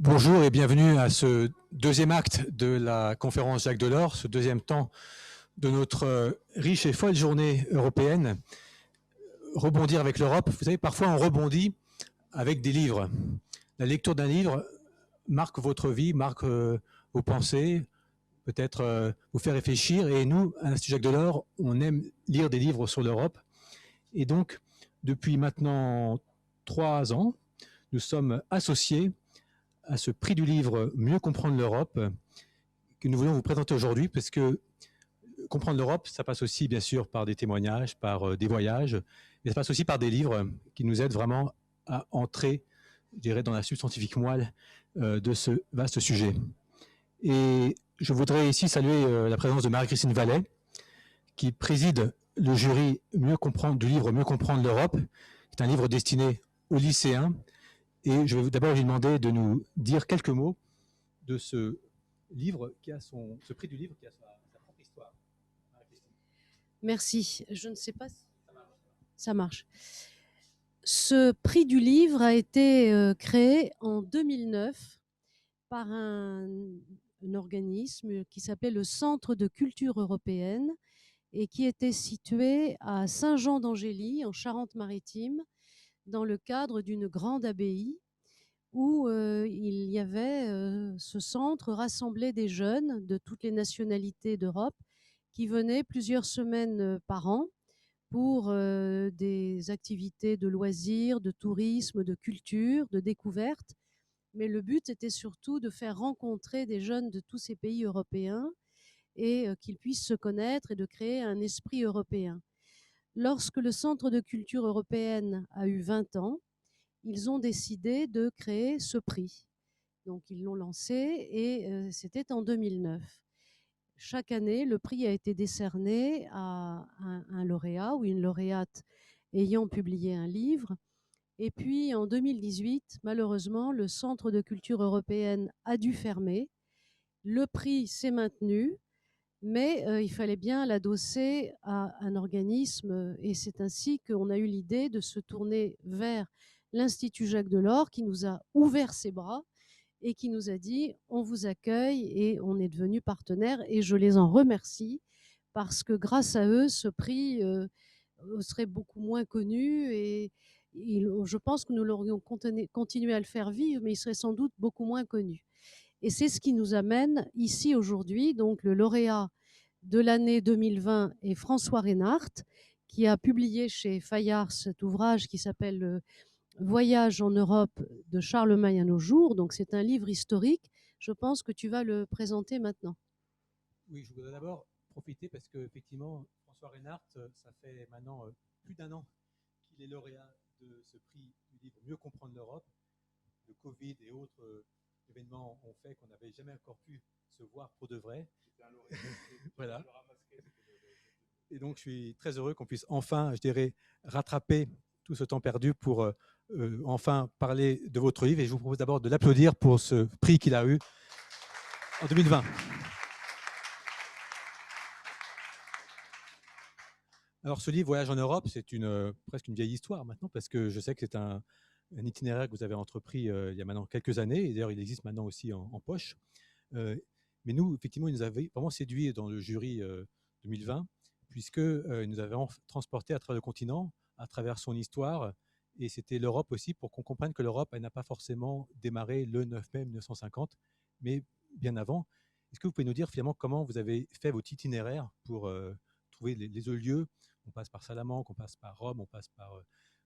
Bonjour et bienvenue à ce deuxième acte de la conférence Jacques Delors, ce deuxième temps de notre riche et folle journée européenne. Rebondir avec l'Europe, vous savez, parfois on rebondit avec des livres. La lecture d'un livre marque votre vie, marque vos pensées, peut-être vous fait réfléchir. Et nous, à l'Institut Jacques Delors, on aime lire des livres sur l'Europe. Et donc, depuis maintenant 3 ans, nous sommes associés à ce prix du livre Mieux comprendre l'Europe que nous voulons vous présenter aujourd'hui, parce que comprendre l'Europe, ça passe aussi bien sûr par des témoignages, par des voyages, mais ça passe aussi par des livres qui nous aident vraiment à entrer, je dirais, dans la substantifique moelle de ce vaste sujet. Et je voudrais ici saluer la présence de Marie-Christine Vallet, qui préside le jury du livre Mieux comprendre l'Europe, qui est un livre destiné aux lycéens. Et je vais d'abord lui demander de nous dire quelques mots de ce livre qui a ce prix du livre qui a sa propre histoire. Merci. Je ne sais pas si ça marche. Ce prix du livre a été créé en 2009 par un organisme qui s'appelait le Centre de culture européenne et qui était situé à Saint-Jean-d'Angély, en Charente-Maritime, dans le cadre d'une grande abbaye où il y avait ce centre rassemblait des jeunes de toutes les nationalités d'Europe qui venaient plusieurs semaines par an pour des activités de loisirs, de tourisme, de culture, de découverte. Mais le but était surtout de faire rencontrer des jeunes de tous ces pays européens et qu'ils puissent se connaître et de créer un esprit européen. Lorsque le Centre de culture européenne a eu 20 ans, ils ont décidé de créer ce prix. Donc ils l'ont lancé et c'était en 2009. Chaque année, le prix a été décerné à un lauréat ou une lauréate ayant publié un livre. Et puis en 2018, malheureusement, le Centre de culture européenne a dû fermer. Le prix s'est maintenu, mais il fallait bien l'adosser à un organisme. Et c'est ainsi qu'on a eu l'idée de se tourner vers l'Institut Jacques Delors, qui nous a ouvert ses bras et qui nous a dit on vous accueille, et on est devenus partenaires et je les en remercie parce que grâce à eux, ce prix serait beaucoup moins connu et je pense que nous l'aurions continué à le faire vivre, mais il serait sans doute beaucoup moins connu. Et c'est ce qui nous amène ici aujourd'hui. Donc le lauréat de l'année 2020 est François Reinhardt, qui a publié chez Fayard cet ouvrage qui s'appelle Voyage en Europe de Charlemagne à nos jours. Donc c'est un livre historique. Je pense que tu vas le présenter maintenant. Oui, je voudrais d'abord profiter parce qu'effectivement, François Reinhardt, ça fait maintenant plus d'1 an qu'il est lauréat de ce prix du livre Mieux comprendre l'Europe. Le Covid et autres événements ont fait qu'on n'avait jamais encore pu se voir pour de vrai. Voilà. Et donc, je suis très heureux qu'on puisse enfin, je dirais, rattraper tout ce temps perdu pour enfin parler de votre livre. Et je vous propose d'abord de l'applaudir pour ce prix qu'il a eu en 2020. Alors, ce livre, Voyage en Europe, c'est presque une vieille histoire maintenant, parce que je sais que c'est un itinéraire que vous avez entrepris il y a maintenant quelques années. Et d'ailleurs, il existe maintenant aussi en poche. Mais nous, effectivement, il nous avait vraiment séduit dans le jury 2020, puisqu'il nous avait transporté à travers le continent, à travers son histoire. Et c'était l'Europe aussi, pour qu'on comprenne que l'Europe, elle n'a pas forcément démarré le 9 mai 1950, mais bien avant. Est-ce que vous pouvez nous dire finalement comment vous avez fait votre itinéraire pour trouver les lieux? On passe par Salamanque, on passe par Rome, on passe par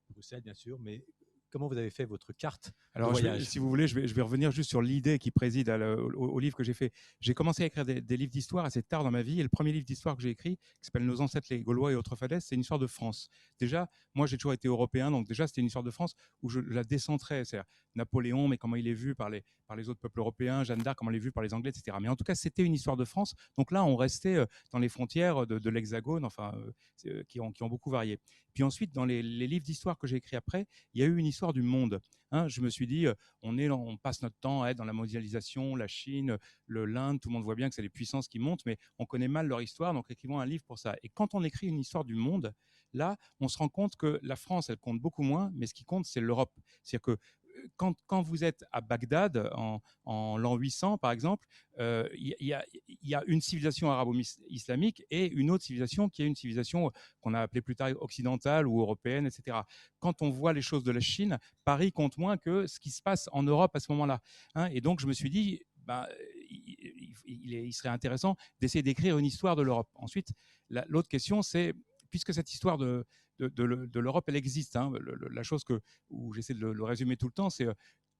Bruxelles, bien sûr, mais comment vous avez fait votre carte de voyage? Si vous voulez, je vais revenir juste sur l'idée qui préside au livre que j'ai fait. J'ai commencé à écrire des livres d'histoire assez tard dans ma vie, et le premier livre d'histoire que j'ai écrit, qui s'appelle Nos ancêtres les Gaulois et autres falaises, c'est une histoire de France. Déjà, moi j'ai toujours été européen, donc déjà c'était une histoire de France où je la décentrais, c'est-à-dire Napoléon, mais comment il est vu par les autres peuples européens, Jeanne d'Arc, comment elle est vue par les Anglais, etc. Mais en tout cas, c'était une histoire de France. Donc là, on restait dans les frontières de l'Hexagone, enfin, qui ont beaucoup varié. Puis ensuite, dans les livres d'histoire que j'ai écrits après, il y a eu une histoire du monde. Je me suis dit, on passe notre temps à être dans la mondialisation, la Chine, l'Inde, tout le monde voit bien que c'est les puissances qui montent, mais on connaît mal leur histoire, donc écrivons un livre pour ça. Et quand on écrit une histoire du monde, là, on se rend compte que la France, elle compte beaucoup moins, mais ce qui compte, c'est l'Europe. C'est-à-dire que quand vous êtes à Bagdad en l'an 800, par exemple, il y a une civilisation arabo-islamique et une autre civilisation qui est une civilisation qu'on a appelée plus tard occidentale ou européenne, etc. Quand on voit les choses de la Chine, Paris compte moins que ce qui se passe en Europe à ce moment-là. Hein. Et donc, je me suis dit, il serait intéressant d'essayer d'écrire une histoire de l'Europe. Ensuite, l'autre question, c'est, puisque cette histoire de l'Europe, elle existe. Hein, la chose où j'essaie de le résumer tout le temps, c'est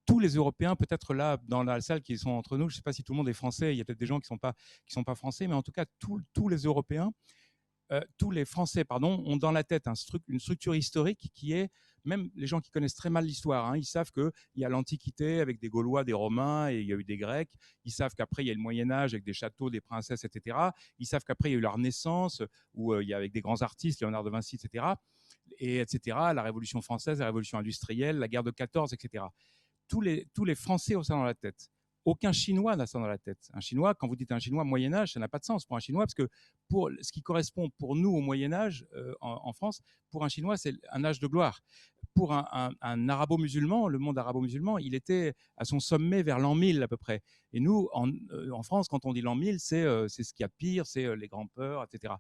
tous les Européens, peut-être là dans la salle qui sont entre nous, je ne sais pas si tout le monde est français, il y a peut-être des gens qui sont pas français, mais en tout cas, tous les Européens, tous les Français, pardon, ont dans la tête une structure historique qui est, même les gens qui connaissent très mal l'histoire, hein, ils savent qu'il y a l'Antiquité avec des Gaulois, des Romains, et il y a eu des Grecs. Ils savent qu'après, il y a le Moyen-Âge avec des châteaux, des princesses, etc. Ils savent qu'après, il y a eu la Renaissance, où il y a avec des grands artistes, Léonard de Vinci, etc. Et etc. La Révolution française, la Révolution industrielle, la guerre de 14, etc. Tous les Français ont ça dans la tête. Aucun Chinois n'a ça dans la tête. Un Chinois, quand vous dites un Chinois Moyen-Âge, ça n'a pas de sens pour un Chinois, parce que pour ce qui correspond pour nous au Moyen-Âge en France, pour un Chinois, c'est un âge de gloire. Pour un arabo-musulman, le monde arabo-musulman, il était à son sommet vers l'an 1000 à peu près. Et nous, en France, quand on dit l'an 1000, c'est ce qu'il y a de pire, c'est les grands peurs, etc.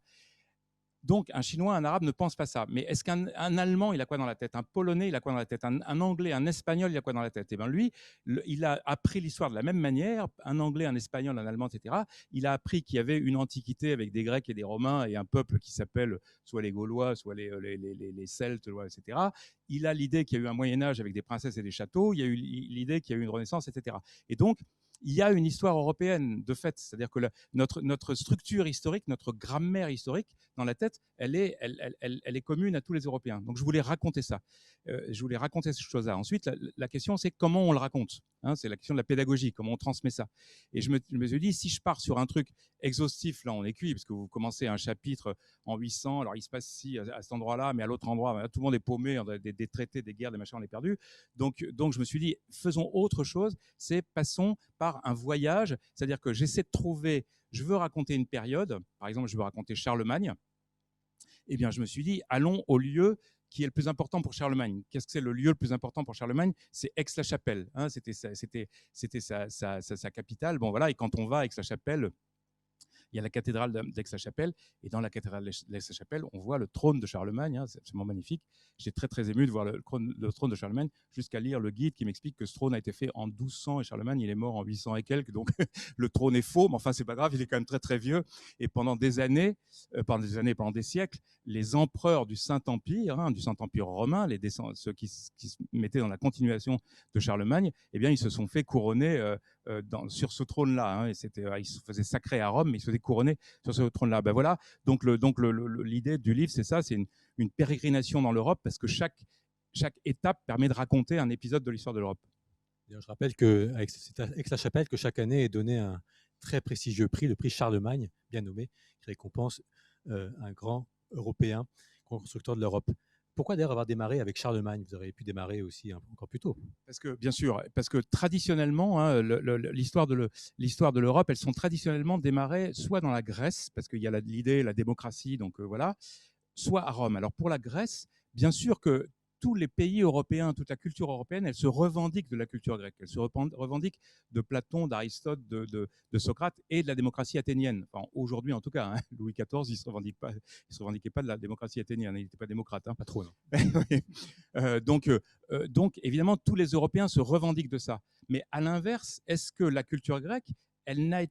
Donc, un Chinois, un Arabe ne pense pas ça. Mais est-ce qu'un Allemand, il a quoi dans la tête? Un Polonais, il a quoi dans la tête? Un Anglais, un Espagnol, il a quoi dans la tête? Eh bien, lui, il a appris l'histoire de la même manière. Un Anglais, un Espagnol, un Allemand, etc. Il a appris qu'il y avait une antiquité avec des Grecs et des Romains et un peuple qui s'appelle soit les Gaulois, soit les Celtes, etc. Il a l'idée qu'il y a eu un Moyen-Âge avec des princesses et des châteaux. Il y a eu l'idée qu'il y a eu une Renaissance, etc. Et donc, il y a une histoire européenne de fait, c'est-à-dire que notre structure historique, notre grammaire historique dans la tête, elle est commune à tous les Européens. Donc je voulais raconter ça, je voulais raconter ces choses-là. Ensuite, la question c'est comment on le raconte, hein, c'est la question de la pédagogie, comment on transmet ça. Et je me suis dit, si je pars sur un truc exhaustif, là on est cuit, parce que vous commencez un chapitre en 800, alors il se passe ici à cet endroit-là, mais à l'autre endroit, tout le monde est paumé, des traités, des guerres, des machins, on est perdu. Donc je me suis dit, faisons autre chose, c'est passons par un voyage, c'est-à-dire que j'essaie de trouver, je veux raconter une période, par exemple je veux raconter Charlemagne, eh bien je me suis dit, allons au lieu qui est le plus important pour Charlemagne. Qu'est-ce que c'est le lieu le plus important pour Charlemagne? C'est Aix-la-Chapelle, hein, c'était sa capitale. Bon voilà, et quand on va à Aix-la-Chapelle, il y a la cathédrale d'Aix-la-Chapelle, et dans la cathédrale d'Aix-la-Chapelle, on voit le trône de Charlemagne, hein, c'est absolument magnifique. J'étais très très ému de voir le trône de Charlemagne, jusqu'à lire le guide qui m'explique que ce trône a été fait en 1200 et Charlemagne il est mort en 800 et quelques, donc le trône est faux, mais enfin c'est pas grave, il est quand même très très vieux. Et pendant des siècles, les empereurs du Saint-Empire, hein, du Saint-Empire romain, ceux qui se mettaient dans la continuation de Charlemagne, eh bien ils se sont fait couronner sur ce trône-là. Hein, et il se faisait sacrer à Rome, mais il se faisait couronner sur ce trône-là. Ben voilà. Donc l'idée du livre, c'est ça, c'est une pérégrination dans l'Europe, parce que chaque étape permet de raconter un épisode de l'histoire de l'Europe. Je rappelle qu'avec Aix-la-Chapelle, que chaque année est donné un très prestigieux prix, le prix Charlemagne, bien nommé, qui récompense un grand Européen, constructeur de l'Europe. Pourquoi d'ailleurs avoir démarré avec Charlemagne? Vous auriez pu démarrer aussi encore plus tôt. Parce que, bien sûr, parce que traditionnellement, hein, l'histoire de l'Europe, elles sont traditionnellement démarrées soit dans la Grèce, parce qu'il y a l'idée, la démocratie, donc voilà, soit à Rome. Alors pour la Grèce, bien sûr que tous les pays européens, toute la culture européenne, elle se revendique de la culture grecque. Elle se revendique de Platon, d'Aristote, de Socrate et de la démocratie athénienne. Enfin, aujourd'hui, en tout cas, hein, Louis XIV, il ne se revendiquait pas de la démocratie athénienne. Il n'était pas démocrate. Hein. Pas trop, non. Donc, évidemment, tous les Européens se revendiquent de ça. Mais à l'inverse, est-ce que la culture grecque, elle n'est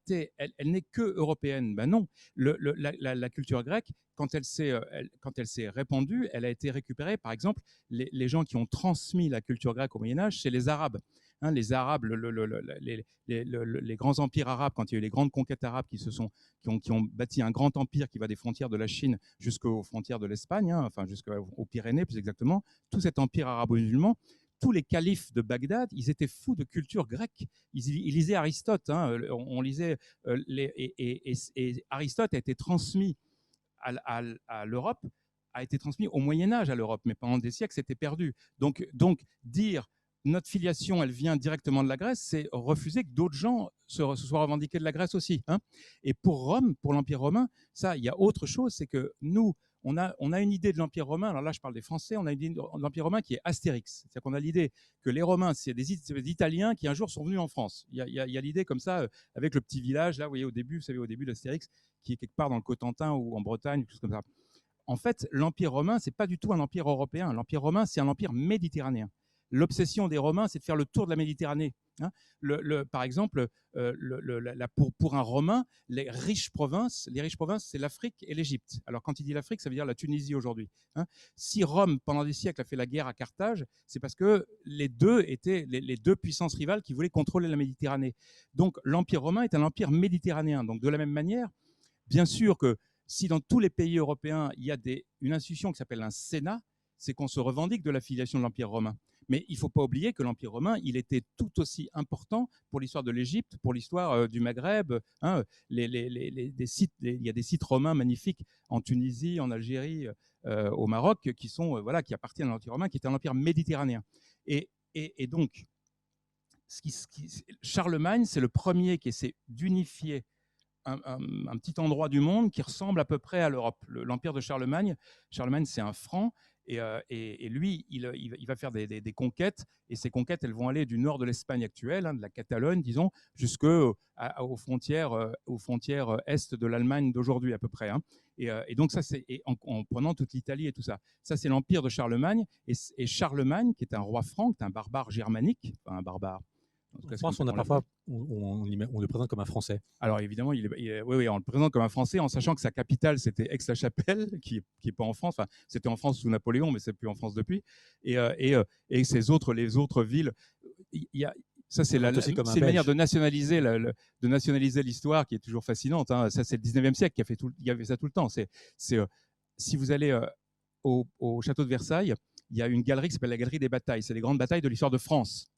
que européenne? Ben non. La culture grecque, quand elle s'est répandue, elle a été récupérée. Par exemple, les gens qui ont transmis la culture grecque au Moyen-Âge, c'est les Arabes. Hein, les Arabes, les grands empires arabes, quand il y a eu les grandes conquêtes arabes qui ont bâti un grand empire qui va des frontières de la Chine jusqu'aux frontières de l'Espagne, hein, enfin jusqu'aux Pyrénées plus exactement, tout cet empire arabo-musulman, tous les califes de Bagdad, ils étaient fous de culture grecque. Ils lisaient Aristote. Hein, on lisait et Aristote a été transmis à l'Europe, a été transmis au Moyen-Âge à l'Europe, mais pendant des siècles, c'était perdu. Donc dire notre filiation, elle vient directement de la Grèce, c'est refuser que d'autres gens se soient revendiqués de la Grèce aussi. Hein. Et pour Rome, pour l'Empire romain, ça, il y a autre chose, c'est que nous, on a une idée de l'Empire romain. Alors là, je parle des Français. On a une idée de l'Empire romain qui est Astérix. C'est-à-dire qu'on a l'idée que les Romains, c'est des Italiens qui un jour sont venus en France. Il y a l'idée comme ça, avec le petit village là, vous voyez au début, d'Astérix, qui est quelque part dans le Cotentin ou en Bretagne, quelque chose comme ça. En fait, l'Empire romain, c'est pas du tout un empire européen. L'Empire romain, c'est un empire méditerranéen. L'obsession des Romains, c'est de faire le tour de la Méditerranée. Hein. Par exemple, pour un Romain, les riches provinces, c'est l'Afrique et l'Égypte. Alors, quand il dit l'Afrique, ça veut dire la Tunisie aujourd'hui. Hein. Si Rome, pendant des siècles, a fait la guerre à Carthage, c'est parce que les deux étaient les deux puissances rivales qui voulaient contrôler la Méditerranée. Donc, l'Empire romain est un empire méditerranéen. Donc, de la même manière, bien sûr que si dans tous les pays européens, il y a une institution qui s'appelle un Sénat, c'est qu'on se revendique de l'affiliation de l'Empire romain. Mais il ne faut pas oublier que l'Empire romain, il était tout aussi important pour l'histoire de l'Égypte, pour l'histoire du Maghreb. Hein. Il y a des sites romains magnifiques en Tunisie, en Algérie, au Maroc, qui appartiennent à l'Empire romain, qui était un empire méditerranéen. Et donc, Charlemagne, c'est le premier qui essaie d'unifier un petit endroit du monde qui ressemble à peu près à l'Europe. L'empire de Charlemagne, c'est un franc, et lui, il va faire des conquêtes, et ces conquêtes, elles vont aller du nord de l'Espagne actuelle, de la Catalogne, disons, jusqu'aux frontières est de l'Allemagne d'aujourd'hui à peu près. Et donc ça, c'est en prenant toute l'Italie et tout ça. Ça, c'est l'empire de Charlemagne, et Charlemagne, qui est un roi franc, qui est un barbare germanique, enfin un barbare. En France, on le présente comme un Français. Alors évidemment, oui, on le présente comme un Français, en sachant que sa capitale, c'était Aix-la-Chapelle, qui n'est pas en France. Enfin, c'était en France sous Napoléon, mais c'est plus en France depuis. Et les autres villes, ça, c'est une manière de nationaliser l'histoire qui est toujours fascinante. Hein. Ça, c'est le 19e siècle il y avait ça tout le temps. Si vous allez au château de Versailles, il y a une galerie qui s'appelle la Galerie des Batailles. C'est les grandes batailles de l'histoire de France.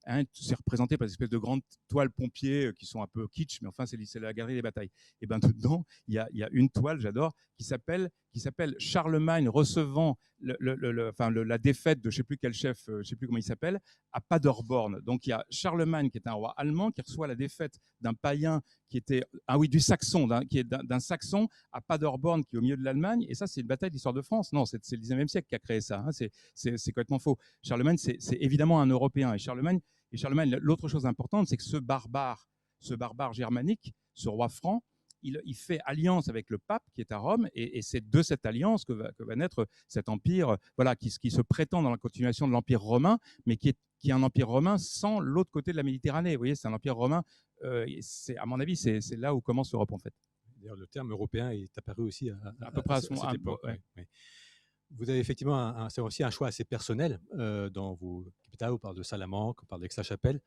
Hein, c'est représenté par des espèces de grandes toiles pompiers qui sont un peu kitsch, mais enfin, c'est la galerie des batailles. Et bien, dedans, il y a une toile, j'adore, qui s'appelle Charlemagne recevant la défaite de je ne sais plus quel chef, je ne sais plus comment il s'appelle, à Paderborn. Donc, il y a Charlemagne, qui est un roi allemand, qui reçoit la défaite d'un païen qui était, d'un saxon à Paderborn, qui est au milieu de l'Allemagne. Et ça, c'est une bataille d'histoire de France. Non, c'est le 19e siècle qui a créé ça. Hein. C'est complètement faux. Charlemagne, c'est évidemment un Européen. Et Charlemagne, l'autre chose importante, c'est que ce barbare germanique, ce roi franc, il fait alliance avec le pape qui est à Rome, et c'est de cette alliance que va naître cet empire, qui se prétend dans la continuation de l'empire romain, mais qui est un empire romain sans l'autre côté de la Méditerranée. Vous voyez, c'est un empire romain. À mon avis, c'est là où commence l'Europe en fait. D'ailleurs, le terme européen est apparu aussi à peu près à cette époque. Ouais. Vous avez effectivement c'est aussi un choix assez personnel dans vos capitales. On parle de Salamanque, on parle d'Aix-la-Chapelle.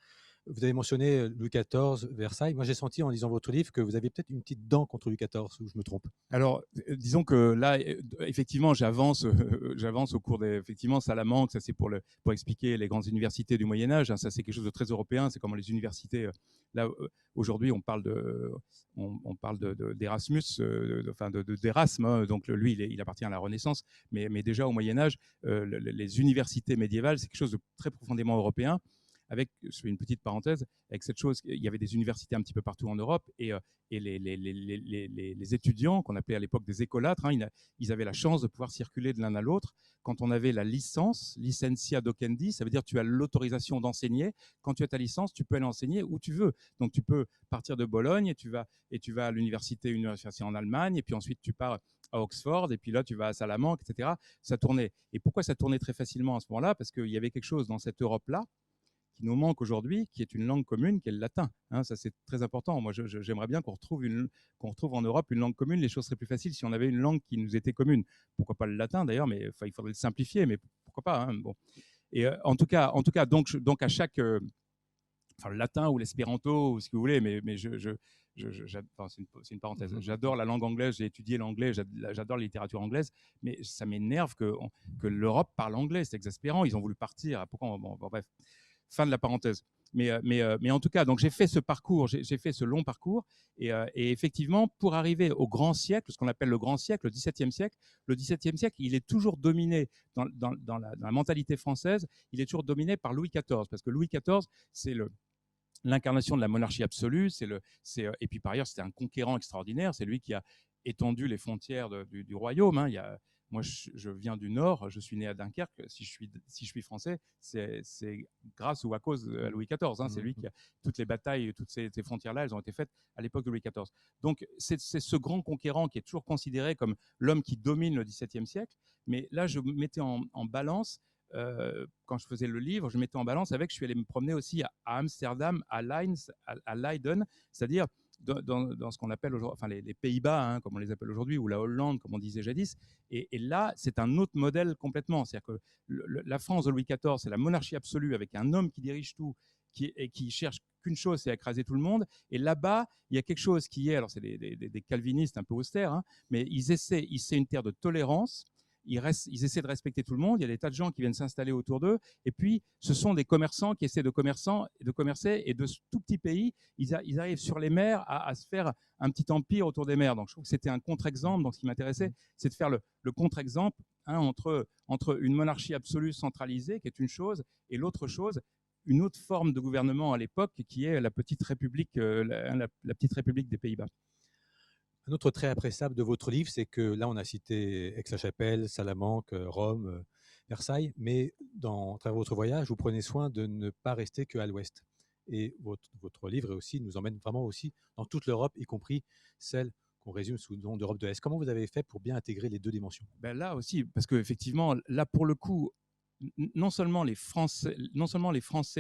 Vous avez mentionné Louis XIV, Versailles. Moi, j'ai senti en lisant votre livre que vous aviez peut-être une petite dent contre Louis XIV, ou je me trompe. Alors, disons que là, effectivement, j'avance au cours effectivement, Salamanque, ça c'est pour expliquer les grandes universités du Moyen-Âge. Hein, ça, c'est quelque chose de très européen. C'est comment les universités. Là, aujourd'hui, on parle d'Erasmus, d'Erasme. Hein, donc, lui, il appartient à la Renaissance. Mais déjà, au Moyen-Âge, les universités médiévales, c'est quelque chose de très profondément européen. Je fais une petite parenthèse, avec cette chose, il y avait des universités un petit peu partout en Europe, et les étudiants, qu'on appelait à l'époque des écolâtres, hein, ils avaient la chance de pouvoir circuler de l'un à l'autre. Quand on avait la licence, licentia docendi, ça veut dire que tu as l'autorisation d'enseigner. Quand tu as ta licence, tu peux aller enseigner où tu veux. Donc tu peux partir de Bologne, et tu vas à l'université en Allemagne, et puis ensuite tu pars à Oxford, et puis là tu vas à Salamanque, etc. Ça tournait. Et pourquoi ça tournait très facilement à ce moment-là? Parce qu'il y avait quelque chose dans cette Europe-là qui nous manque aujourd'hui, qui est une langue commune, qui est le latin. Hein, ça, c'est très important. Moi, j'aimerais bien qu'on retrouve en Europe une langue commune. Les choses seraient plus faciles si on avait une langue qui nous était commune. Pourquoi pas le latin, d'ailleurs, mais il faudrait le simplifier, mais pourquoi pas. Hein, bon. Et en tout cas, donc à chaque... le latin ou l'espéranto, ou ce que vous voulez, mais c'est une parenthèse. J'adore la langue anglaise, j'ai étudié l'anglais, j'adore la littérature anglaise, mais ça m'énerve que l'Europe parle anglais. C'est exaspérant. Ils ont voulu partir. Pourquoi? Bon, bref. Fin de la parenthèse. Mais en tout cas, donc j'ai fait ce parcours, j'ai fait ce long parcours, et effectivement, pour arriver au grand siècle, ce qu'on appelle le grand siècle, le XVIIe siècle, il est toujours dominé dans la mentalité française, il est toujours dominé par Louis XIV, parce que Louis XIV, c'est l'incarnation de la monarchie absolue, et puis par ailleurs, c'était un conquérant extraordinaire, c'est lui qui a étendu les frontières du royaume. Hein. Moi, je viens du Nord, je suis né à Dunkerque. Si je suis français, c'est grâce ou à cause de Louis XIV. Hein. C'est lui qui a toutes les batailles, toutes ces frontières-là, elles ont été faites à l'époque de Louis XIV. Donc, c'est ce grand conquérant qui est toujours considéré comme l'homme qui domine le XVIIe siècle. Mais là, je mettais en balance, quand je faisais le livre, je mettais en balance avec, je suis allé me promener aussi à Amsterdam, à Leiden, c'est-à-dire dans ce qu'on appelle aujourd'hui, enfin les Pays-Bas, hein, comme on les appelle aujourd'hui, ou la Hollande, comme on disait jadis. Et là, c'est un autre modèle complètement. C'est-à-dire que la France de Louis XIV, c'est la monarchie absolue avec un homme qui dirige tout, qui cherche qu'une chose, c'est écraser tout le monde. Et là-bas, il y a quelque chose qui est, alors c'est des calvinistes un peu austères, hein, mais c'est une terre de tolérance. Ils essaient de respecter tout le monde. Il y a des tas de gens qui viennent s'installer autour d'eux. Et puis, ce sont des commerçants qui essaient de commercer. Et de ce tout petit pays, ils arrivent sur les mers à se faire un petit empire autour des mers. Donc, je trouve que c'était un contre-exemple. Donc, ce qui m'intéressait, c'est de faire le contre-exemple, hein, entre une monarchie absolue centralisée, qui est une chose, et l'autre chose, une autre forme de gouvernement à l'époque, qui est la petite république, la petite république des Pays-Bas. Un autre trait appréciable de votre livre, c'est que là, on a cité Aix-la-Chapelle, Salamanque, Rome, Versailles, mais à travers votre voyage, vous prenez soin de ne pas rester qu'à l'ouest. Et votre livre aussi nous emmène vraiment aussi dans toute l'Europe, y compris celle qu'on résume sous le nom d'Europe de l'Est. Comment vous avez fait pour bien intégrer les deux dimensions? Ben là aussi, parce qu'effectivement, là pour le coup, non seulement les Français,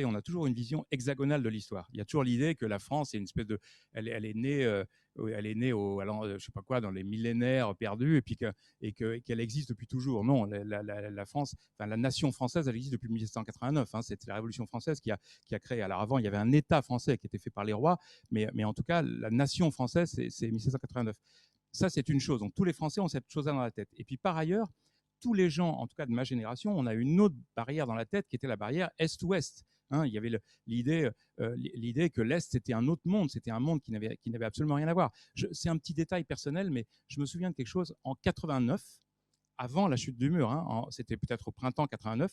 on a toujours une vision hexagonale de l'histoire. Il y a toujours l'idée que la France est une espèce de, elle est née je sais pas quoi, dans les millénaires perdus, et puis qu'elle existe depuis toujours. Non, la France, enfin la nation française, elle existe depuis 1789. Hein, c'est la Révolution française qui a créé. Alors avant, il y avait un État français qui était fait par les rois, mais en tout cas, la nation française, c'est 1789. Ça, c'est une chose. Donc tous les Français ont cette chose-là dans la tête. Et puis par ailleurs, tous les gens, en tout cas de ma génération, on a une autre barrière dans la tête qui était la barrière Est-Ouest. Hein, il y avait l'idée que l'Est, c'était un autre monde, c'était un monde qui n'avait absolument rien à voir. C'est un petit détail personnel, mais je me souviens de quelque chose. En 89, avant la chute du mur, hein, c'était peut-être au printemps 89,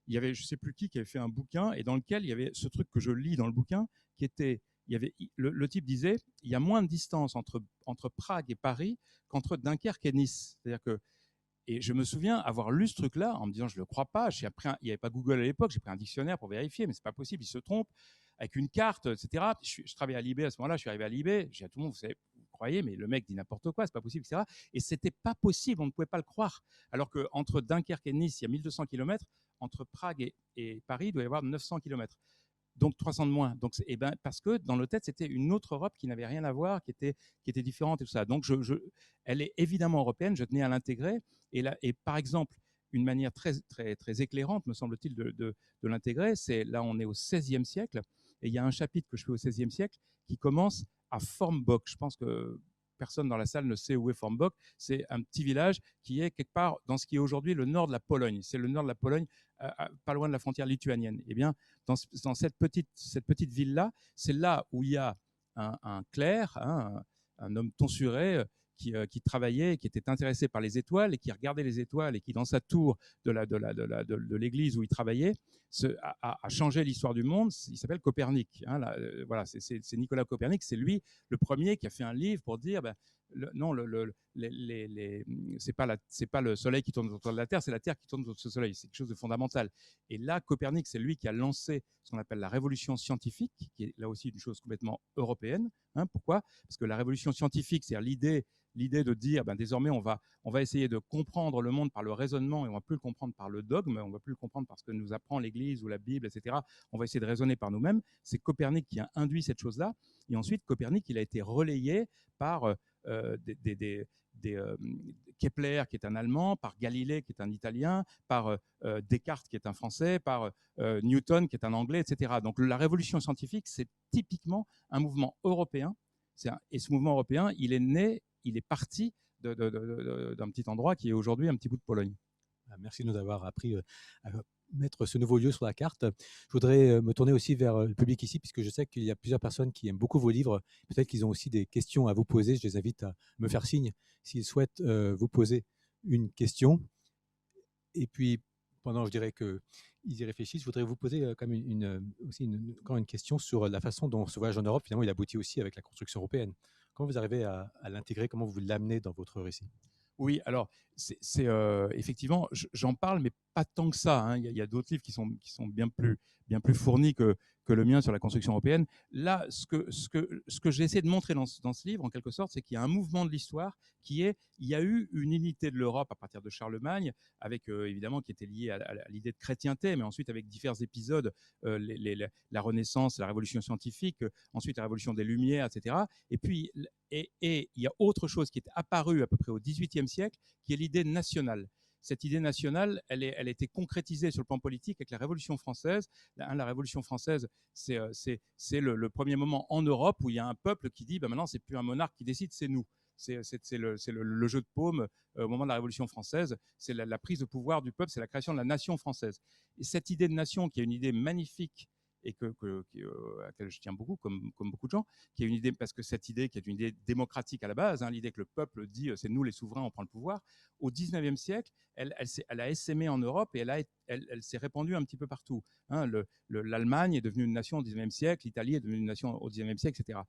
il y avait, je ne sais plus qui avait fait un bouquin, et dans lequel il y avait ce truc que je lis dans le bouquin, qui était, le type disait, il y a moins de distance entre Prague et Paris qu'entre Dunkerque et Nice. C'est-à-dire que et je me souviens avoir lu ce truc-là en me disant, je ne le crois pas. Il n'y avait pas Google à l'époque, j'ai pris un dictionnaire pour vérifier, mais ce n'est pas possible, il se trompe, avec une carte, etc. Je travaillais à Libé à ce moment-là, je suis arrivé à Libé, j'ai dit à tout le monde, vous croyez, mais le mec dit n'importe quoi, c'est pas possible, etc. Et c'était pas possible, on ne pouvait pas le croire. Alors qu'entre Dunkerque et Nice, il y a 1200 km, entre Prague et Paris, il doit y avoir 900 km. Donc 300 de moins. Donc, parce que dans nos têtes, c'était une autre Europe qui n'avait rien à voir, qui était différente et tout ça. Donc elle est évidemment européenne, je tenais à l'intégrer. Et par exemple, une manière très, très, très éclairante, me semble-t-il, de l'intégrer, c'est là, on est au XVIe siècle, et il y a un chapitre que je fais au XVIe siècle qui commence à Formbock. Je pense que personne dans la salle ne sait où est Formbock. C'est un petit village qui est quelque part dans ce qui est aujourd'hui le nord de la Pologne. C'est le nord de la Pologne, pas loin de la frontière lituanienne. Eh bien, dans cette petite ville-là, c'est là où il y a un clerc, hein, un homme tonsuré, qui travaillait, qui était intéressé par les étoiles et qui regardait les étoiles et qui, dans sa tour de l'église où il travaillait, a changé l'histoire du monde. Il s'appelle Copernic. Hein, là, voilà, c'est Nicolas Copernic, c'est lui le premier qui a fait un livre pour dire non, c'est pas le soleil qui tourne autour de la Terre, c'est la Terre qui tourne autour de ce soleil. C'est quelque chose de fondamental. Et là, Copernic, c'est lui qui a lancé ce qu'on appelle la révolution scientifique, qui est là aussi une chose complètement européenne. Hein, pourquoi? Parce que la révolution scientifique, c'est l'idée de dire désormais on va essayer de comprendre le monde par le raisonnement et on ne va plus le comprendre par le dogme, on ne va plus le comprendre par ce que nous apprend l'Église ou la Bible, etc. On va essayer de raisonner par nous-mêmes. C'est Copernic qui a induit cette chose-là. Et ensuite, Copernic, il a été relayé par Kepler, qui est un Allemand, par Galilée, qui est un Italien, par Descartes, qui est un Français, par Newton, qui est un Anglais, etc. Donc la révolution scientifique, c'est typiquement un mouvement européen. Et ce mouvement européen, il est né, il est parti d'un petit endroit qui est aujourd'hui un petit bout de Pologne. Merci de nous avoir appris à mettre ce nouveau lieu sur la carte. Je voudrais me tourner aussi vers le public ici, puisque je sais qu'il y a plusieurs personnes qui aiment beaucoup vos livres. Peut-être qu'ils ont aussi des questions à vous poser. Je les invite à me faire signe s'ils souhaitent vous poser une question. Et puis, pendant, je dirais qu'ils y réfléchissent, je voudrais vous poser comme encore une question sur la façon dont ce voyage en Europe, finalement, il aboutit aussi avec la construction européenne. Comment vous arrivez à l'intégrer? Comment vous l'amenez dans votre récit? Oui, alors effectivement, j'en parle, mais pas tant que ça, hein. Il y a d'autres livres qui sont bien plus fournis que le mien sur la construction européenne. Là, ce que j'ai essayé de montrer dans ce livre, en quelque sorte, c'est qu'il y a un mouvement de l'histoire il y a eu une unité de l'Europe à partir de Charlemagne, avec évidemment qui était liée à l'idée de chrétienté, mais ensuite avec divers épisodes, la Renaissance, la Révolution scientifique, ensuite la Révolution des Lumières, etc. Et puis et il y a autre chose qui est apparue à peu près au XVIIIe siècle, qui est l'idée nationale. Cette idée nationale, elle a été concrétisée sur le plan politique avec la Révolution française. La Révolution française, c'est le premier moment en Europe où il y a un peuple qui dit maintenant, c'est plus un monarque qui décide, c'est nous. C'est le jeu de paume au moment de la Révolution française. C'est la prise de pouvoir du peuple, c'est la création de la nation française. Et cette idée de nation, qui est une idée magnifique et à laquelle je tiens beaucoup, comme beaucoup de gens, qui est une idée, parce que cette idée qui est une idée démocratique à la base, hein, l'idée que le peuple dit c'est nous les souverains, on prend le pouvoir, au XIXe siècle, elle a essaimé en Europe et elle s'est répandue un petit peu partout. Hein. L'Allemagne est devenue une nation au XIXe siècle, l'Italie est devenue une nation au XIXe siècle, etc.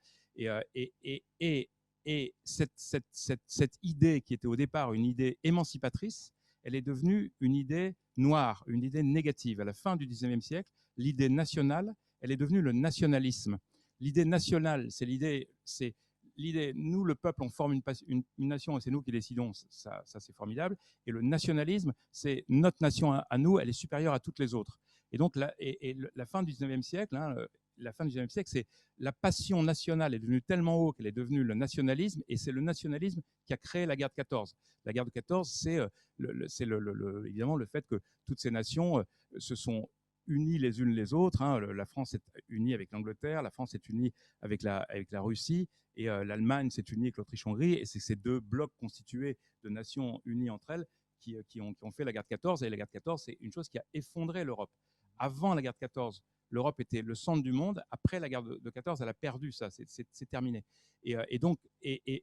Et cette idée qui était au départ une idée émancipatrice, elle est devenue une idée noire, une idée négative. À la fin du XIXe siècle, l'idée nationale, elle est devenue le nationalisme. L'idée nationale, c'est l'idée, nous, le peuple, on forme une nation et c'est nous qui décidons, ça c'est formidable. Et le nationalisme, c'est notre nation à nous, elle est supérieure à toutes les autres. Et donc, la fin du XIXe siècle, hein, la fin du XIXe siècle, c'est la passion nationale est devenue tellement haut qu'elle est devenue le nationalisme, et c'est le nationalisme qui a créé la guerre de 14. La guerre de 14, c'est évidemment le fait que toutes ces nations se sont unies les unes les autres. Hein. La France est unie avec l'Angleterre, la France est unie avec la Russie, et l'Allemagne s'est unie avec l'Autriche-Hongrie, et c'est ces deux blocs constitués de nations unies entre elles qui ont fait la guerre de 14. Et la guerre de 14, c'est une chose qui a effondré l'Europe. Avant la guerre de 14, l'Europe était le centre du monde. Après la guerre de 14, elle a perdu ça, c'est terminé. Et donc,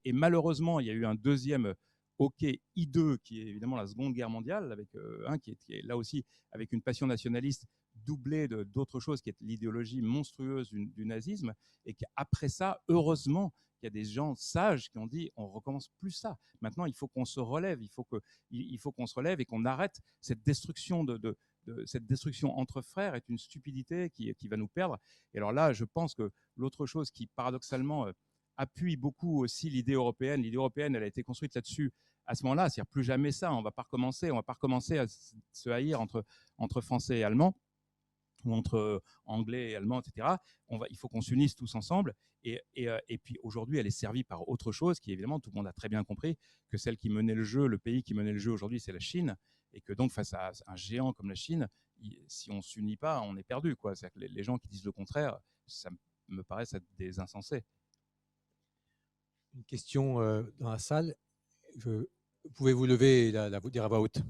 malheureusement, il y a eu un deuxième hockey hideux, qui est évidemment la Seconde Guerre mondiale, avec, qui est là aussi avec une passion nationaliste doublée d'autres choses, qui est l'idéologie monstrueuse du nazisme. Et qu'après ça, heureusement, il y a des gens sages qui ont dit on recommence plus ça. Maintenant, il faut qu'on se relève, il faut qu'on se relève et qu'on arrête cette destruction cette destruction entre frères est une stupidité qui va nous perdre. Et alors là, je pense que l'autre chose qui, paradoxalement, appuie beaucoup aussi l'idée européenne, elle a été construite là-dessus à ce moment-là, c'est-à-dire plus jamais ça, on va pas recommencer à se haïr entre Français et Allemands, ou entre Anglais et Allemands, etc. Il faut qu'on s'unisse tous ensemble. Et puis aujourd'hui, elle est servie par autre chose qui, évidemment, tout le monde a très bien compris que celle qui menait le jeu, le pays qui menait le jeu aujourd'hui, c'est la Chine. Et que donc, face à un géant comme la Chine, si on ne s'unit pas, on est perdu, quoi. C'est-à-dire que les gens qui disent le contraire, ça me paraît être des insensés. Une question dans la salle. Pouvez-vous lever et la dire à voix haute?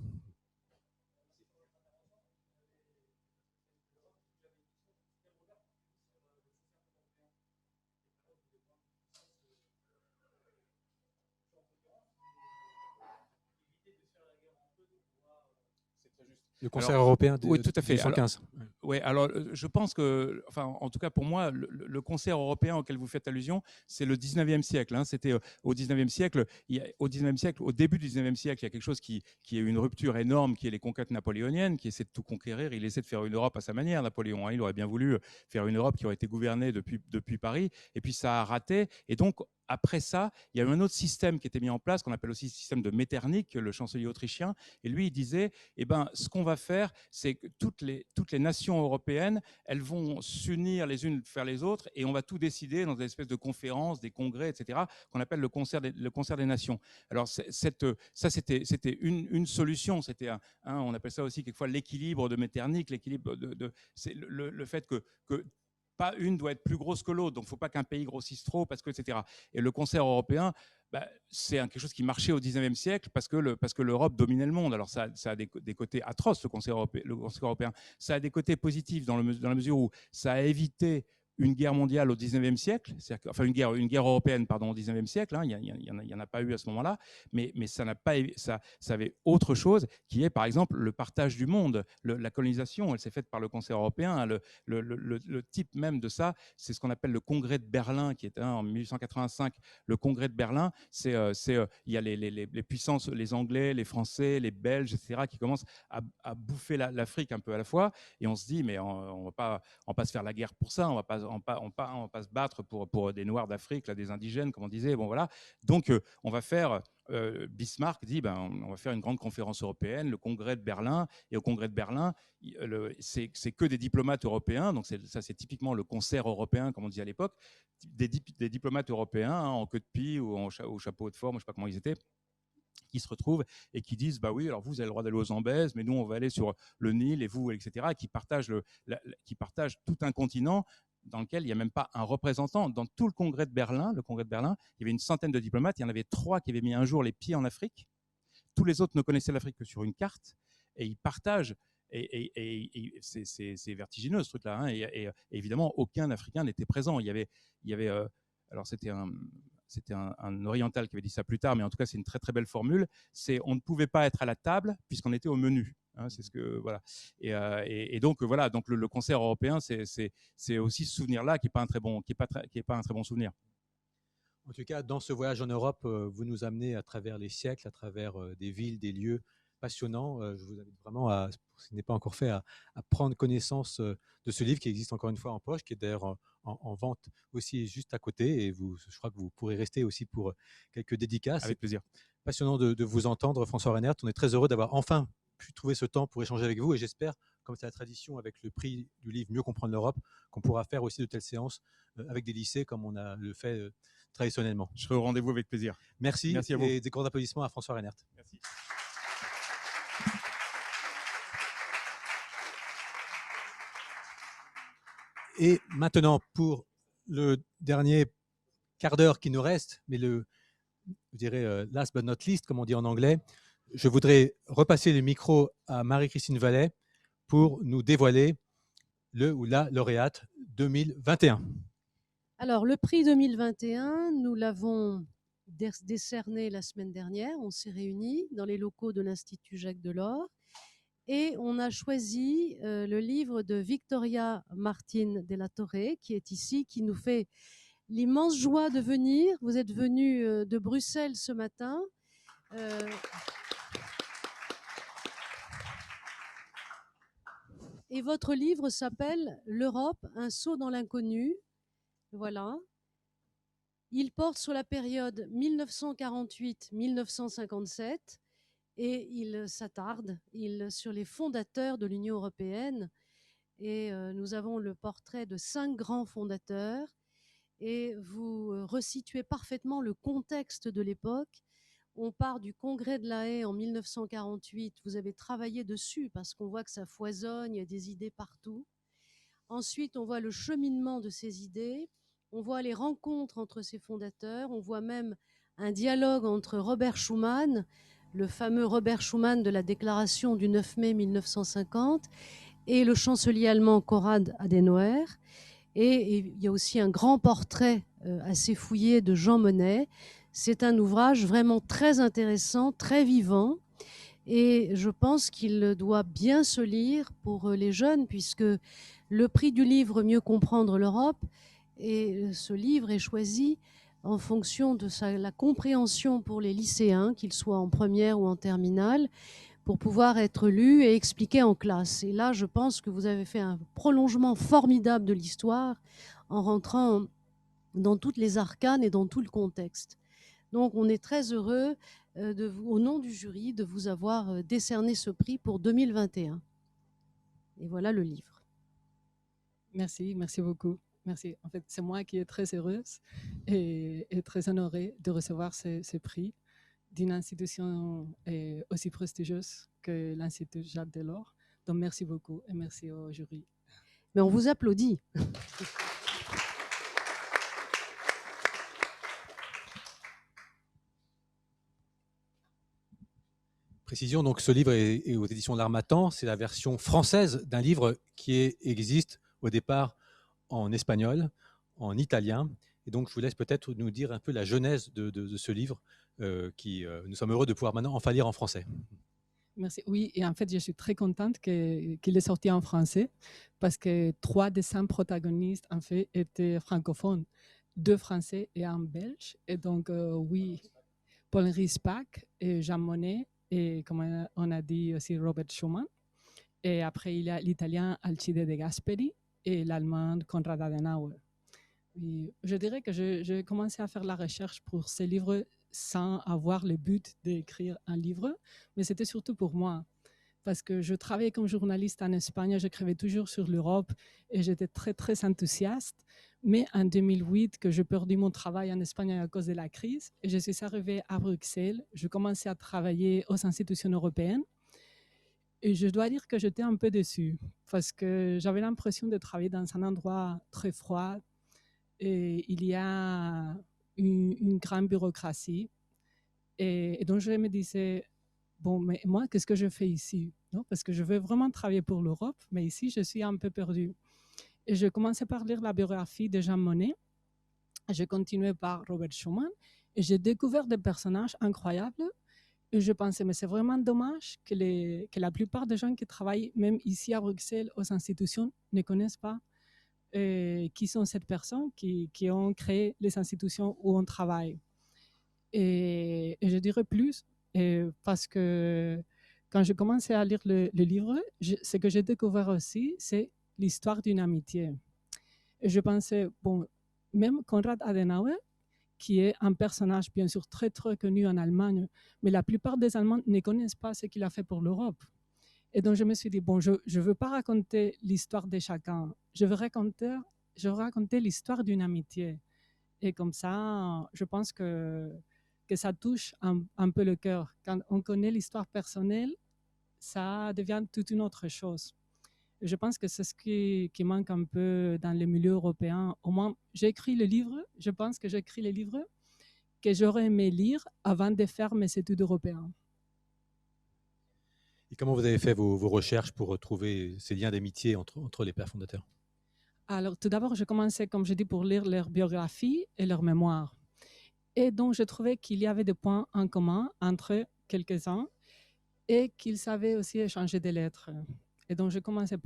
Le concert européen de oui, tout à fait. 1815. Oui, alors je pense que, enfin, en tout cas pour moi, le concert européen auquel vous faites allusion, c'est le 19e siècle. Hein. C'était au 19e siècle. Au début du 19e siècle, il y a quelque chose qui est une rupture énorme, qui est les conquêtes napoléoniennes, qui essaie de tout conquérir. Il essaie de faire une Europe à sa manière, Napoléon. Hein. Il aurait bien voulu faire une Europe qui aurait été gouvernée depuis Paris, et puis ça a raté. Et donc, après ça, il y a eu un autre système qui était mis en place, qu'on appelle aussi le système de Metternich, le chancelier autrichien. Et lui, il disait, ce qu'on va faire, c'est que toutes les nations européennes, elles vont s'unir les unes vers les autres, et on va tout décider dans des espèces de conférences, des congrès, etc., qu'on appelle le concert des nations. Alors, ça, c'était une solution. C'était on appelle ça aussi quelquefois l'équilibre de Metternich, l'équilibre c'est le fait que pas une doit être plus grosse que l'autre, donc il ne faut pas qu'un pays grossisse trop, parce que, etc. Et le concert européen, c'est quelque chose qui marchait au 19e siècle parce que l'Europe dominait le monde. Alors ça a des côtés atroces, le concert européen. Ça a des côtés positifs dans la mesure où ça a évité une guerre mondiale au 19e siècle, enfin une guerre européenne pardon, au 19e siècle, hein, il n'y en a pas eu à ce moment-là, mais ça avait autre chose qui est par exemple le partage du monde, la colonisation, elle s'est faite par le Conseil européen, le type même de ça, c'est ce qu'on appelle le Congrès de Berlin qui est en 1885. Le Congrès de Berlin, il y a les puissances, les Anglais, les Français, les Belges, etc., qui commencent à bouffer l'Afrique un peu à la fois, et on se dit mais on va pas se faire la guerre pour ça, on va pas se battre pour des Noirs d'Afrique, là, des indigènes, comme on disait. Bon voilà, donc on va faire. Bismarck dit on va faire une grande conférence européenne, le Congrès de Berlin, et au Congrès de Berlin, c'est que des diplomates européens, donc ça c'est typiquement le concert européen, comme on disait à l'époque, des diplomates européens hein, en queue de pie ou au chapeau de forme, je ne sais pas comment ils étaient, qui se retrouvent et qui disent bah oui, alors vous avez le droit d'aller aux Zambèzes, mais nous on va aller sur le Nil et vous, etc. Et qui partagent tout un continent dans lequel il n'y a même pas un représentant. Dans tout le congrès de Berlin, il y avait une centaine de diplomates, il y en avait 3 qui avaient mis un jour les pieds en Afrique. Tous les autres ne connaissaient l'Afrique que sur une carte, et ils partagent. Et c'est vertigineux ce truc-là. Hein, et évidemment, aucun Africain n'était présent. Il y avait alors c'était un oriental qui avait dit ça plus tard, mais en tout cas, c'est une très très belle formule. C'est on ne pouvait pas être à la table puisqu'on était au menu. Hein, c'est ce que voilà. Et donc voilà. Donc le concert européen, c'est aussi ce souvenir-là qui est pas un très bon souvenir. En tout cas, dans ce voyage en Europe, vous nous amenez à travers les siècles, à travers des villes, des lieux passionnants. Je vous invite vraiment, si ce n'est pas encore fait, à prendre connaissance de ce livre qui existe encore une fois en poche, qui est d'ailleurs en vente aussi juste à côté. Et je crois que vous pourrez rester aussi pour quelques dédicaces. Avec plaisir. Passionnant de vous entendre, François Reinert. On est très heureux d'avoir enfin pu trouver ce temps pour échanger avec vous. Et j'espère, comme c'est la tradition avec le prix du livre Mieux comprendre l'Europe, qu'on pourra faire aussi de telles séances avec des lycées comme on a le fait traditionnellement. Je serai au rendez-vous avec plaisir. Merci à vous. Et des grands applaudissements à François Reinert. Merci. Et maintenant, pour le dernier quart d'heure qui nous reste, mais je dirais last but not least, comme on dit en anglais, je voudrais repasser le micro à Marie-Christine Vallet pour nous dévoiler le ou la lauréate 2021. Alors, le prix 2021, nous l'avons décerné la semaine dernière. On s'est réunis dans les locaux de l'Institut Jacques Delors et on a choisi le livre de Victoria Martín de la Torre, qui est ici, qui nous fait l'immense joie de venir. Vous êtes venu de Bruxelles ce matin. Et votre livre s'appelle « L'Europe, un saut dans l'inconnu ». Voilà. Il porte sur la période 1948-1957 et il s'attarde sur les fondateurs de l'Union européenne. Et nous avons le portrait de 5 grands fondateurs et vous resituez parfaitement le contexte de l'époque. On part du congrès de La Haye en 1948. Vous avez travaillé dessus parce qu'on voit que ça foisonne, il y a des idées partout. Ensuite, on voit le cheminement de ces idées. On voit les rencontres entre ces fondateurs. On voit même un dialogue entre Robert Schuman, le fameux Robert Schuman de la déclaration du 9 mai 1950, et le chancelier allemand Konrad Adenauer. Et il y a aussi un grand portrait assez fouillé de Jean Monnet. C'est un ouvrage vraiment très intéressant, très vivant. Et je pense qu'il doit bien se lire pour les jeunes, puisque le prix du livre Mieux comprendre l'Europe, et ce livre est choisi en fonction de la compréhension pour les lycéens, qu'ils soient en première ou en terminale, pour pouvoir être lu et expliqué en classe. Et là, je pense que vous avez fait un prolongement formidable de l'histoire en rentrant dans toutes les arcanes et dans tout le contexte. Donc, on est très heureux, au nom du jury, de vous avoir décerné ce prix pour 2021. Et voilà le livre. Merci beaucoup. Merci. En fait, c'est moi qui est très heureuse et très honorée de recevoir ce prix d'une institution aussi prestigieuse que l'Institut Jacques Delors. Donc, merci beaucoup et merci au jury. Mais on vous applaudit. Précision, donc ce livre est aux éditions L'Harmattan. C'est la version française d'un livre qui existe au départ en espagnol, en italien. Et donc, je vous laisse peut-être nous dire un peu la genèse de ce livre nous sommes heureux de pouvoir maintenant enfin lire en français. Merci. Oui, et en fait, je suis très contente qu'il est sorti en français parce que 3 des 5 protagonistes, en fait, étaient francophones, 2 français et 1 belge. Et donc, oui, Paul-Henri Spaak et Jean Monnet, et comme on a dit aussi Robert Schumann. Et après, il y a l'italien Alcide De Gasperi et l'allemand Konrad Adenauer. Et je dirais que j'ai commencé à faire la recherche pour ces livres sans avoir le but d'écrire un livre, mais c'était surtout pour moi. Parce que je travaillais comme journaliste en Espagne, j'écrivais toujours sur l'Europe et j'étais très, très enthousiaste. Mais en 2008, que j'ai perdu mon travail en Espagne à cause de la crise, et je suis arrivée à Bruxelles, je commençais à travailler aux institutions européennes. Et je dois dire que j'étais un peu déçue parce que j'avais l'impression de travailler dans un endroit très froid et il y a une grande bureaucratie. Et donc, je me disais, bon, mais moi, qu'est-ce que je fais ici, non? Parce que je veux vraiment travailler pour l'Europe, mais ici, je suis un peu perdue. Et je commençais par lire la biographie de Jean Monnet. Je continuais par Robert Schumann. Et j'ai découvert des personnages incroyables. Et je pensais, mais c'est vraiment dommage que la plupart des gens qui travaillent, même ici à Bruxelles, aux institutions, ne connaissent pas qui sont ces personnes qui ont créé les institutions où on travaille. Et je dirais plus, parce que quand j'ai commencé à lire le livre, ce que j'ai découvert aussi, c'est l'histoire d'une amitié. Et je pensais, bon, même Konrad Adenauer, qui est un personnage bien sûr très très connu en Allemagne, mais la plupart des Allemands ne connaissent pas ce qu'il a fait pour l'Europe. Et donc je me suis dit, bon, je ne veux pas raconter l'histoire de chacun, je veux raconter l'histoire d'une amitié. Et comme ça, je pense que ça touche un peu le cœur. Quand on connaît l'histoire personnelle, ça devient toute une autre chose. Je pense que c'est ce qui manque un peu dans le milieu européen. Au moins, j'ai écrit le livre, je pense que j'ai écrit le livre que j'aurais aimé lire avant de faire mes études européennes. Et comment vous avez fait vos recherches pour retrouver ces liens d'amitié entre les pères fondateurs? Alors, tout d'abord, j'ai commencé, comme je dis, pour lire leur biographie et leur mémoire. Et donc, je trouvais qu'il y avait des points en commun entre quelques-uns et qu'ils savaient aussi échanger des lettres. Et donc, j'ai commencé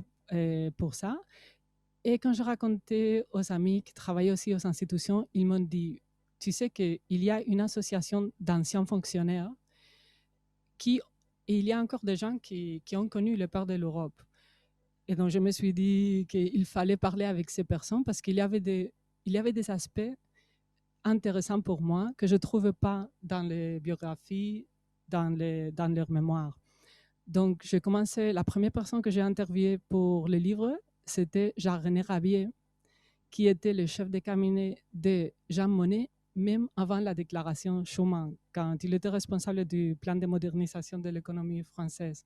pour ça. Et quand je racontais aux amis qui travaillaient aussi aux institutions, ils m'ont dit, tu sais qu'il y a une association d'anciens fonctionnaires et il y a encore des gens qui ont connu le père de l'Europe. Et donc, je me suis dit qu'il fallait parler avec ces personnes parce qu'il y avait des aspects intéressants pour moi que je ne trouvais pas dans les biographies, dans leurs mémoires. Donc, j'ai commencé, la première personne que j'ai interviewée pour le livre, c'était Jean-René Rabier, qui était le chef de cabinet de Jean Monnet, même avant la déclaration Schuman, quand il était responsable du plan de modernisation de l'économie française.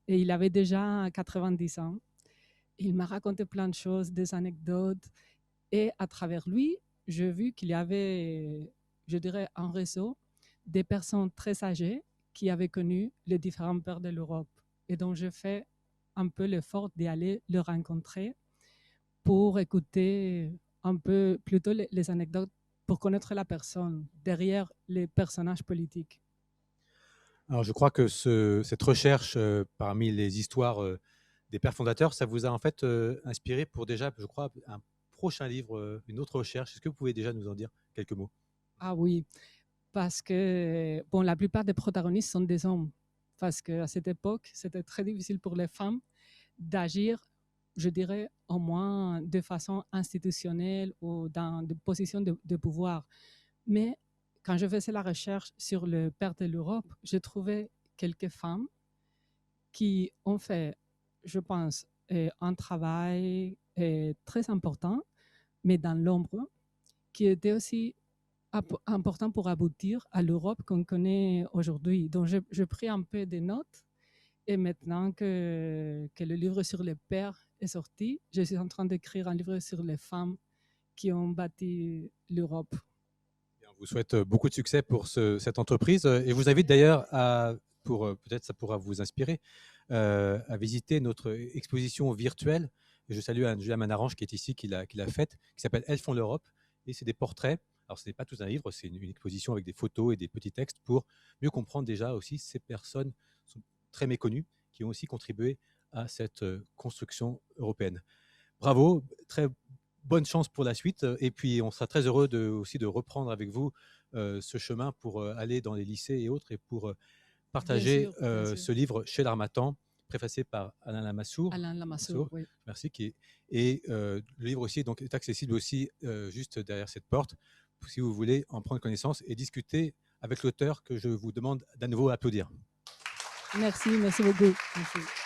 Et il avait déjà 90 ans. Il m'a raconté plein de choses, des anecdotes. Et à travers lui, j'ai vu qu'il y avait, je dirais, un réseau des personnes très âgées qui avaient connu les différents pères de l'Europe. Et donc, j'ai fait un peu l'effort d'aller le rencontrer pour écouter un peu plutôt les anecdotes, pour connaître la personne derrière les personnages politiques. Alors, je crois que cette recherche parmi les histoires des pères fondateurs, ça vous a en fait inspiré pour déjà, je crois, un prochain livre, une autre recherche. Est-ce que vous pouvez déjà nous en dire quelques mots? Ah oui, parce que bon, la plupart des protagonistes sont des hommes. Parce qu'à cette époque, c'était très difficile pour les femmes d'agir, je dirais, au moins de façon institutionnelle ou dans des positions de pouvoir. Mais quand je faisais la recherche sur le père de l'Europe, j'ai trouvé quelques femmes qui ont fait, je pense, un travail très important, mais dans l'ombre, qui était aussi important pour aboutir à l'Europe qu'on connaît aujourd'hui. Donc, j'ai pris un peu des notes et maintenant que le livre sur les pères est sorti, je suis en train d'écrire un livre sur les femmes qui ont bâti l'Europe. On vous souhaite beaucoup de succès pour cette entreprise et vous invite d'ailleurs peut-être ça pourra vous inspirer, à visiter notre exposition virtuelle Et je salue Julia Manarange qui est ici, qui l'a faite, qui s'appelle Elles font l'Europe. Et c'est des portraits. Alors, ce n'est pas tout un livre, c'est une exposition avec des photos et des petits textes pour mieux comprendre déjà aussi ces personnes sont très méconnues qui ont aussi contribué à cette construction européenne. Bravo, très bonne chance pour la suite. Et puis, on sera très heureux aussi de reprendre avec vous ce chemin pour aller dans les lycés et autres et pour partager bien sûr. ce livre chez l'Harmattan, préfacé par Alain Lamassoure. Alain Lamassoure, oui. Merci. Et le livre aussi donc, est accessible aussi juste derrière cette porte, si vous voulez en prendre connaissance et discuter avec l'auteur que je vous demande d'à nouveau d'applaudir. Merci beaucoup. Merci.